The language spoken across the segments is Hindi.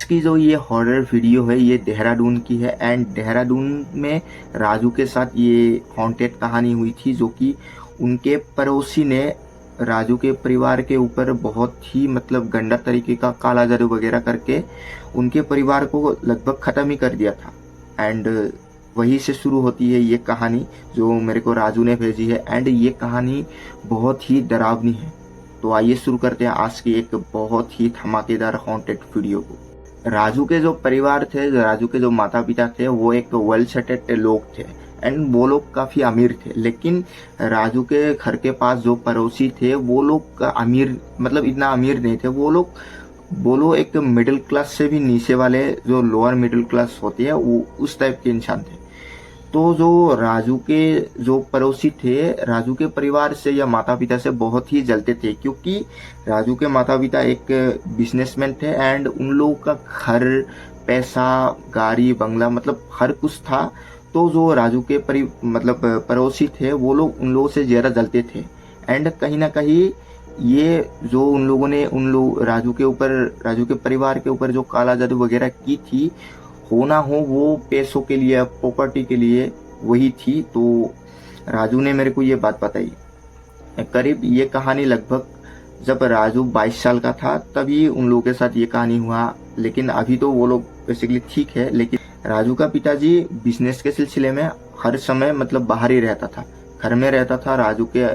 की जो ये हॉरर वीडियो है ये देहरादून की है एंड देहरादून में राजू के साथ ये हॉन्टेड कहानी हुई थी, जो कि उनके पड़ोसी ने राजू के परिवार के ऊपर बहुत ही मतलब गंदा तरीके का काला जादू वगैरह करके उनके परिवार को लगभग ख़त्म ही कर दिया था। एंड वहीं से शुरू होती है ये कहानी जो मेरे को राजू ने भेजी है एंड ये कहानी बहुत ही डरावनी है। तो आइए शुरू करते हैं आज की एक बहुत ही धमाकेदार हॉन्टेड वीडियो को। राजू के जो परिवार थे, राजू के जो माता पिता थे, वो एक वेल सेटेड लोग थे एंड वो लोग काफ़ी अमीर थे। लेकिन राजू के घर के पास जो पड़ोसी थे वो लोग अमीर मतलब इतना अमीर नहीं थे। वो लोग एक मिडिल क्लास से भी नीचे वाले जो लोअर मिडिल क्लास होती है वो उस टाइप के इंसान थे। तो जो राजू के जो पड़ोसी थे, राजू के परिवार से या माता पिता से बहुत ही जलते थे, क्योंकि राजू के माता पिता एक बिजनेसमैन थे एंड उन लोगों का घर, पैसा, गाड़ी, बंगला मतलब हर कुछ था। तो जो राजू के पड़ोसी थे वो लोग उन लोगों से ज़्यादा जलते थे एंड कहीं ना कहीं ये जो उन लोगों ने राजू के परिवार के ऊपर जो काला जादू वगैरह की थी, हो ना हो वो पैसों के लिए, प्रॉपर्टी के लिए वही थी। तो राजू ने मेरे को ये बात बताई। करीब ये कहानी लगभग जब राजू 22 साल का था तभी उन लोगों के साथ ये कहानी हुआ। लेकिन अभी तो वो लोग बेसिकली ठीक है। लेकिन राजू का पिताजी बिजनेस के सिलसिले में हर समय मतलब बाहर ही रहता था, घर में रहता था। राजू के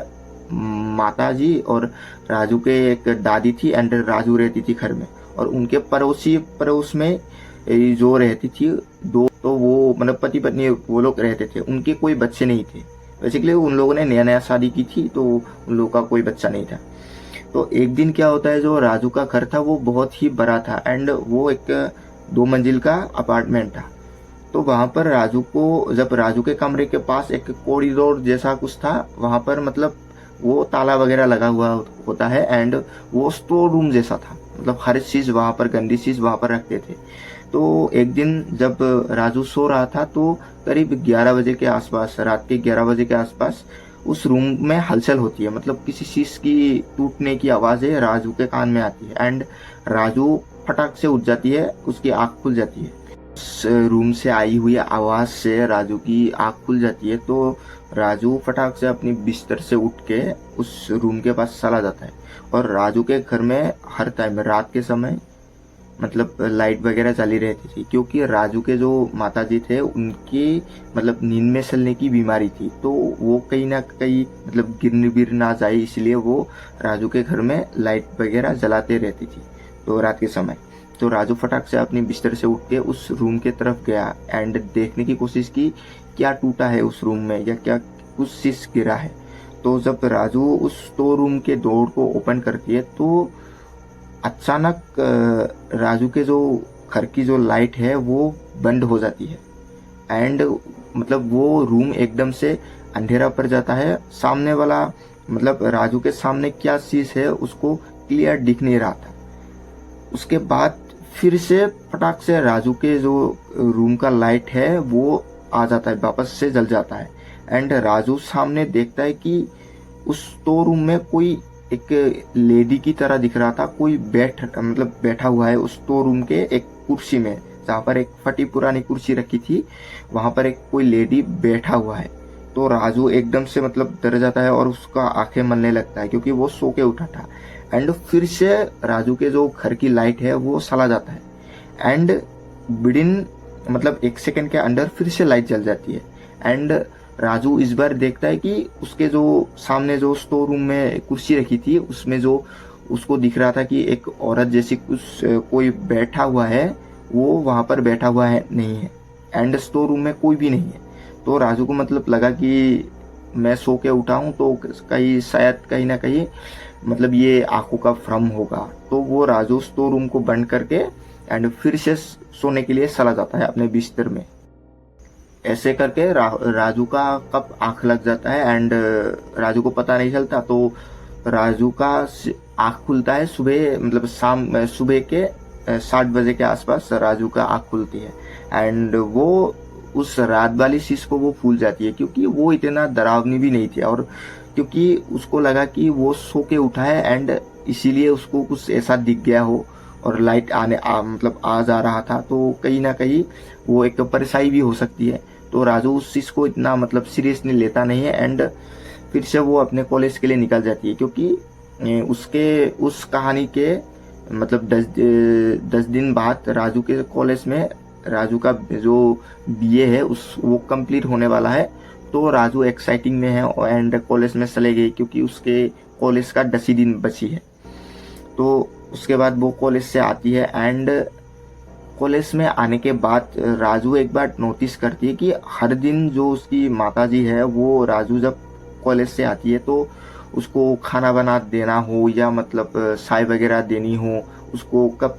माता जी और राजू के एक दादी थी एंड राजू रहती थी घर में, और उनके पड़ोस में जो रहती थी दो, तो वो मतलब पति पत्नी वो लोग रहते थे। उनके कोई बच्चे नहीं थे। बेसिकली उन लोगों ने नया शादी की थी तो उन लोगों का कोई बच्चा नहीं था। तो एक दिन क्या होता है, जो राजू का घर था वो बहुत ही बड़ा था एंड वो एक 2 मंजिल का अपार्टमेंट था। तो वहाँ पर जब राजू के कमरे के पास एक कॉरिडोर जैसा कुछ था, वहाँ पर मतलब वो ताला वगैरह लगा हुआ होता है एंड वो स्टोर रूम जैसा था। मतलब हर चीज़ वहाँ पर, गंदी चीज़ वहाँ पर रखते थे। तो एक दिन जब राजू सो रहा था तो करीब 11 बजे के आसपास, रात के 11 बजे के आसपास उस रूम में हलचल होती है। मतलब किसी चीज़ की टूटने की आवाज़ें राजू के कान में आती है एंड राजू फटाक से उठ जाती है, उसकी आँख खुल जाती है। उस रूम से आई हुई आवाज़ से राजू की आँख खुल जाती है। तो राजू फटाक से अपनी बिस्तर से उठ के उस रूम के पास चला जाता है। और राजू के घर में हर टाइम रात के समय मतलब लाइट वगैरह चली रहती थी, क्योंकि राजू के जो माताजी थे उनकी मतलब नींद में चलने की बीमारी थी। तो वो कहीं ना कहीं मतलब गिर ना जाए, इसलिए वो राजू के घर में लाइट वगैरह जलाते रहती थी तो रात के समय। तो राजू फटाक से अपनी बिस्तर से उठ के उस रूम के तरफ गया एंड देखने की कोशिश की क्या टूटा है उस रूम में या क्या कुछ चीज गिरा है। तो जब राजू उस स्टोर रूम के डोर को ओपन करती है तो अचानक राजू के जो घर की जो लाइट है वो बंद हो जाती है एंड मतलब वो रूम एकदम से अंधेरा पड़ जाता है। सामने वाला मतलब राजू के सामने क्या चीज है उसको क्लियर दिख नहीं रहा था। उसके बाद फिर से फटाक से राजू के जो रूम का लाइट है वो आ जाता है, वापस से जल जाता है एंड राजू सामने देखता है कि उस स्टोर रूम में कोई एक लेडी की तरह दिख रहा था। कोई बैठा हुआ है उस स्टोर रूम के एक कुर्सी में, जहाँ पर एक फटी पुरानी कुर्सी रखी थी, वहां पर एक कोई लेडी बैठा हुआ है। तो राजू एकदम से मतलब डर जाता है और उसका आंखें मलने लगता है, क्योंकि वो सो के उठा था। एंड फिर से राजू के जो घर की लाइट है वो चला जाता है एंड विदिन मतलब 1 सेकंड के अंदर फिर से लाइट जल जाती है एंड राजू इस बार देखता है कि उसके जो सामने जो स्टोर रूम में कुर्सी रखी थी उसमें जो उसको दिख रहा था कि एक औरत जैसी कोई बैठा हुआ है, वो वहां पर बैठा हुआ है नहीं है एंड स्टोर रूम में कोई भी नहीं है। तो राजू को मतलब लगा कि मैं सो के उठा हूँ तो शायद कहीं ना कहीं मतलब ये आंखों का भ्रम होगा। तो वो राजू स्टोर रूम को बंद करके एंड फिर से सोने के लिए चला जाता है अपने बिस्तर में। ऐसे करके राजू का कब आंख लग जाता है एंड राजू को पता नहीं चलता। तो राजू का आंख खुलता है सुबह के 7 बजे के आसपास राजू का आंख खुलती है एंड वो उस रात वाली चीज को वो भूल जाती है, क्योंकि वो इतना डरावनी भी नहीं थी और क्योंकि उसको लगा कि वो सो के उठा है एंड इसीलिए उसको कुछ ऐसा दिख गया हो और लाइट मतलब आ जा रहा था, तो कहीं ना कहीं वो एक परेशानी भी हो सकती है। तो राजू उस चीज़ को इतना मतलब सीरियसली लेता नहीं है एंड फिर से वो अपने कॉलेज के लिए निकल जाती है, क्योंकि उसके उस कहानी के मतलब 10 दिन बाद राजू के कॉलेज में राजू का जो बीए है वो कंप्लीट होने वाला है। तो राजू एक्साइटिंग में है एंड कॉलेज में चले गए, क्योंकि उसके कॉलेज का 10 ही दिन बची है। तो उसके बाद वो कॉलेज से आती है एंड कॉलेज में आने के बाद राजू एक बार नोटिस करती है कि हर दिन जो उसकी माताजी है वो राजू जब कॉलेज से आती है तो उसको खाना बना देना हो या मतलब चाय वगैरह देनी हो, उसको कप